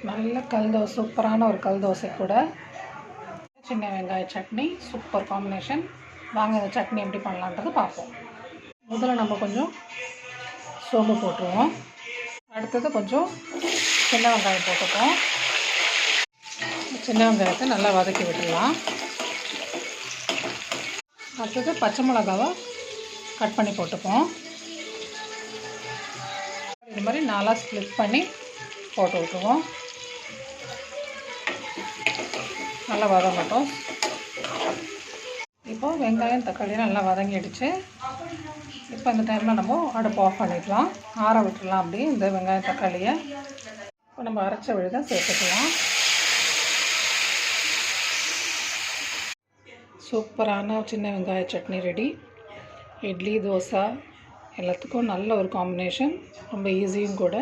நல்ல கல் தோசை, சூப்பரான ஒரு கல் தோசை கூட சின்ன வெங்காய சட்னி சூப்பர் காம்பினேஷன். வாங்க இந்த சட்னி எப்படி பண்ணலான்றது பார்ப்போம். முதல்ல நம்ம கொஞ்சம் சோம்பு போட்டுருவோம். அடுத்தது கொஞ்சம் சின்ன வெங்காயம் போட்டுப்போம். சின்ன வெங்காயத்தை நல்லா வதக்கி விட்டுடலாம். அடுத்தது பச்சை மிளகாவை கட் பண்ணி போட்டுப்போம். இது மாதிரி 4 ஸ்ப்ளிட் பண்ணி போட்டு விட்டுருவோம். நல்லா வதங்கட்டும். இப்போது வெங்காயம் தக்காளி நல்லா வதங்கிடுச்சு. இப்போ இந்த டைமில் நம்ம அடுப்பு ஆஃப் பண்ணிக்கலாம், ஆற விட்டுடலாம். அப்படி இந்த வெங்காயம் தக்காளியை இப்போ நம்ம அரைச்ச விழுத சேர்த்துக்கலாம். சூப்பரான சின்ன வெங்காய சட்னி ரெடி. இட்லி, தோசை எல்லாத்துக்கும் நல்ல ஒரு காம்பினேஷன். ரொம்ப ஈஸியும் கூட.